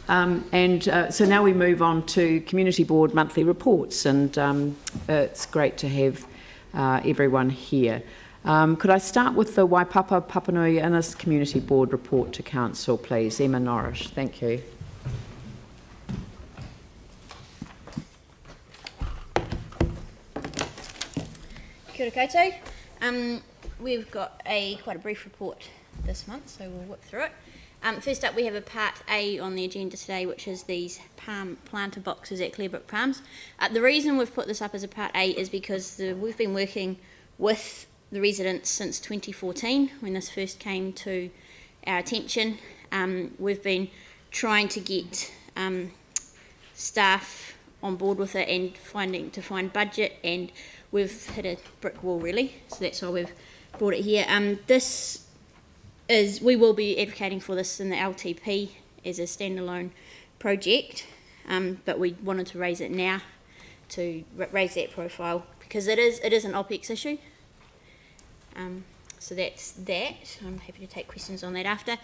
So now we move on to Community Board monthly reports, and it's great to have everyone here. Could I start with the Waipapa Papanui Inness Community Board report to Council, please? Emma Norris, thank you. Kia ora koutou. We've got quite a brief report this month, so we'll whip through it. First up, we have a Part A on the agenda today, which is these palm planter boxes at Clearbrook Palms. The reason we've put this up as a Part A is because we've been working with the residents since 2014, when this first came to our attention. We've been trying to get staff on board with it and find budget, and we've hit a brick wall really, so that's why we've brought it here. We will be advocating for this in the LTP as a standalone project, but we wanted to raise it now to raise that profile because it is an OPEX issue. So that's that. I'm happy to take questions on that after.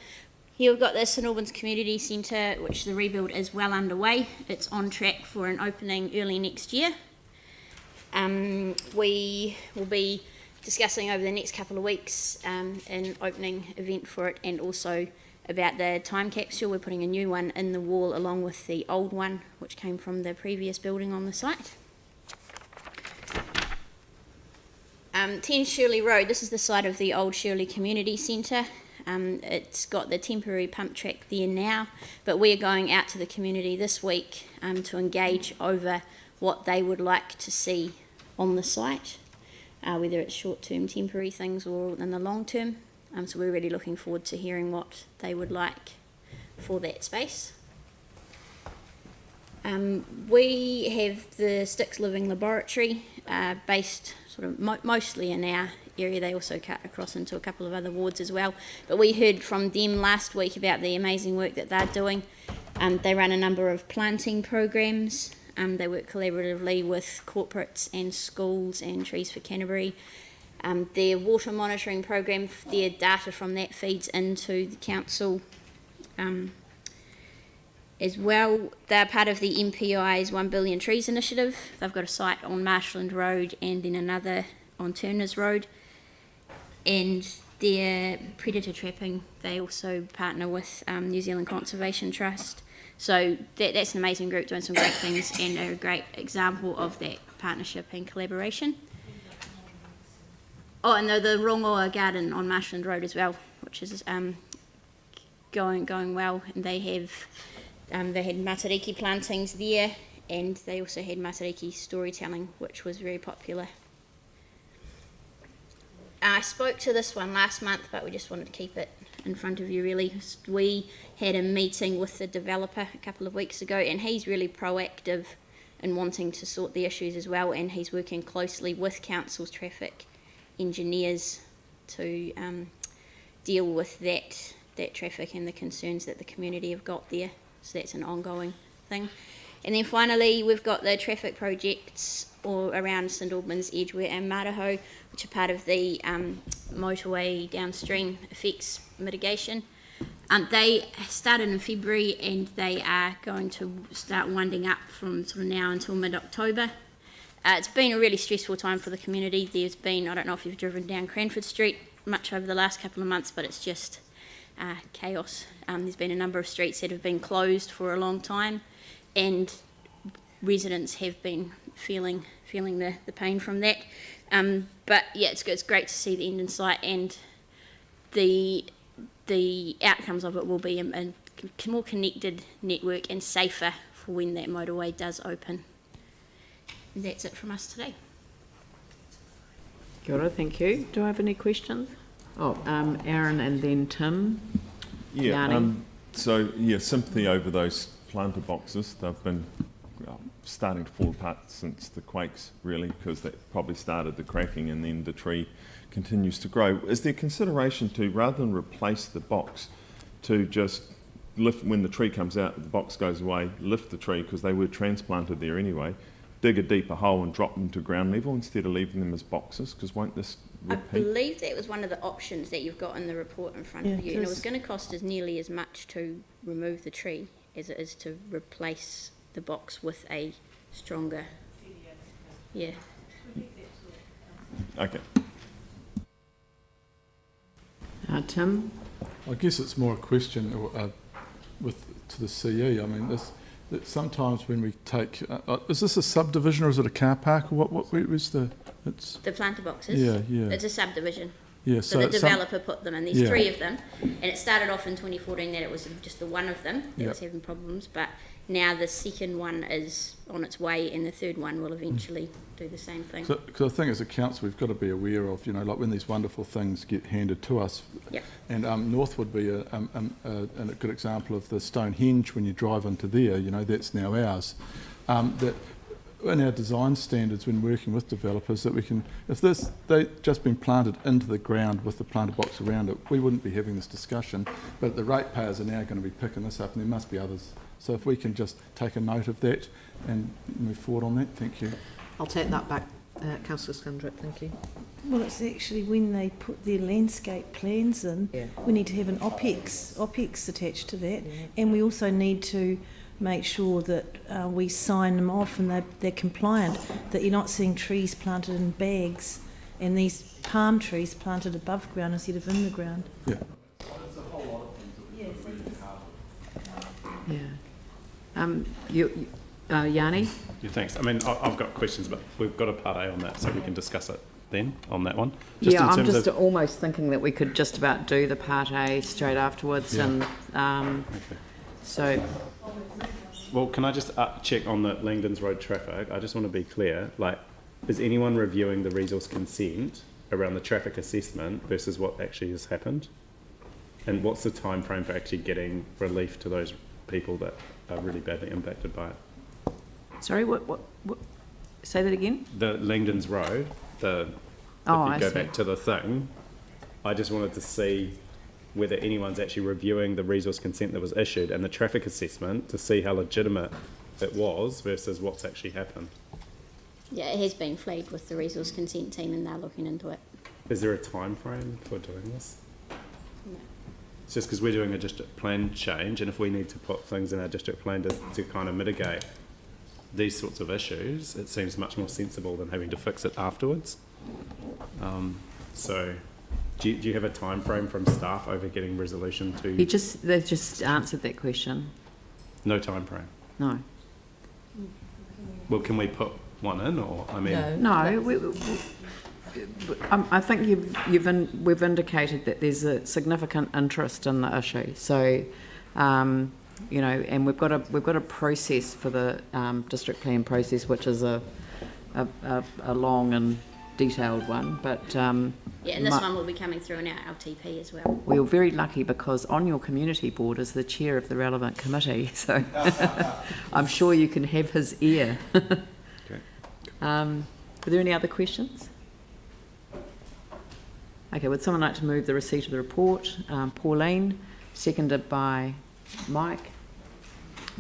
Here we've got the Albans Community Centre, which the rebuild is well underway. It's on track for an opening early next year. We will be discussing over the next couple of weeks an opening event for it, and also about the time capsule. We're putting a new one in the wall along with the old one which came from the previous building on the site. 10 Shirley Road, this is the site of the old Shirley Community Centre. It's got the temporary pump track there now, but we're going out to the community this week to engage over what they would like to see on the site. Whether it's short-term temporary things or in the long term. So we're really looking forward to hearing what they would like for that space. We have the Sticks Living Laboratory based sort of mostly in our area. They also cut across into a couple of other wards as well. But we heard from them last week about the amazing work that they're doing. They run a number of planting programs. They work collaboratively with corporates and schools and Trees for Canterbury. Their water monitoring program, their data from that feeds into the council as well. They're part of the MPI's 1 Billion Trees initiative. They've got a site on Marshland Road and then another on Turners Road. And their predator trapping, they also partner with New Zealand Conservation Trust. So that's an amazing group doing some great things and a great example of that partnership and collaboration. Oh, and the Rongoa Garden on Marshland Road as well, which is going well. And they had matariki plantings there, and they also had matariki storytelling, which was very popular. I spoke to this one last month, but we just wanted to keep it in front of you really. We had a meeting with the developer a couple of weeks ago, and he's really proactive in wanting to sort the issues as well, and he's working closely with council's traffic engineers to deal with that traffic and the concerns that the community have got there. So that's an ongoing thing. And then finally, we've got the traffic projects all around St Albans, Edgware and Maraho, which are part of the motorway downstream effects mitigation. They started in February, and they are going to start winding up from sort of now until mid-October. It's been a really stressful time for the community. There's been, I don't know if you've driven down Cranford Street much over the last couple of months, but it's just chaos. There's been a number of streets that have been closed for a long time, and residents have been feeling the pain from that. But yeah, it's good. It's great to see the end in sight, and the outcomes of it will be a more connected network and safer for when that motorway does open. And that's it from us today. Kia ora, thank you. Do I have any questions? Aaron and then Tim. Yeah, sympathy over those planter boxes. They've been starting to fall apart since the quakes, really, because that probably started the cracking, and then the tree continues to grow. Is there consideration to, rather than replace the box, to just lift, when the tree comes out, the box goes away, lift the tree, because they were transplanted there anyway, dig a deeper hole and drop them to ground level instead of leaving them as boxes? Because won't this repeat? I believe that was one of the options that you've got in the report in front of you, and it was going to cost us nearly as much to remove the tree as it is to replace the box with a stronger. Yeah. Okay. Tim? I guess it's more a question to the CE. I mean, that sometimes when we take, is this a subdivision or is it a car park, or where is the? It's The planter boxes. yeah. It's a subdivision. Yeah, So the it's developer put them in. There's Yeah. 3 of them, and it started off in 2014 that it was just the one of them that Yep. was having problems, but now the second one is on its way, and the third one will eventually do the same thing. Because I think as a council we've got to be aware of, you know, like when these wonderful things get handed to us. Yep. And North would be a good example of the Stonehenge. When you drive into there, you know, that's now ours. That in our design standards when working with developers, that we can, if they just been planted into the ground with the planter box around it, we wouldn't be having this discussion. But the ratepayers are now going to be picking this up, and there must be others. So if we can just take a note of that and move forward on that, thank you. I'll take that back, Councillor Scundrip, thank you. Well, it's actually when they put their landscape plans in, Yeah. we need to have an OPEX attached to that, and we also need to make sure that we sign them off and they're compliant, that you're not seeing trees planted in bags and these palm trees planted above ground instead of in the ground. Yeah. Yeah. Yanni? Yeah, thanks. I mean, I've got questions, but we've got a part A on that, so we can discuss it then on that one. Just Yeah, in I'm terms just of, almost thinking that we could just about do the part A straight afterwards, Yeah. and okay. so Well, can I just check on the Langdons Road traffic? I just want to be clear. Like, is anyone reviewing the resource consent around the traffic assessment versus what actually has happened? And what's the time frame for actually getting relief to those people that are really badly impacted by it? sorry, what say that again? The Langdons Road, if I you go see. back to the thing, I just wanted to see whether anyone's actually reviewing the resource consent that was issued and the traffic assessment to see how legitimate it was versus what's actually happened. Yeah, it has been flagged with the resource consent team, and they're looking into it. Is there a time frame for doing this? No. It's just because we're doing a district plan change, and if we need to put things in our district plan to kind of mitigate these sorts of issues, it seems much more sensible than having to fix it afterwards. So do you have a time frame from staff over getting resolution to? They've just answered that question. No time frame. No. Well, can we put one in, or I mean? No, I think we've indicated that there's a significant interest in the issue. So, you know, and we've got a process for the district plan process, which is a long and detailed one. But Yeah, and this one will be coming through in our LTP as well. we were very lucky because on your community board is the chair of the relevant committee, so I'm sure you can have his ear. Okay. Are there any other questions? Okay, would someone like to move the receipt of the report? Pauline, seconded by Mike.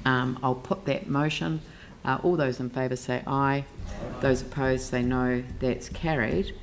I'll put that motion. All those in favour say aye. Those opposed say no. That's carried.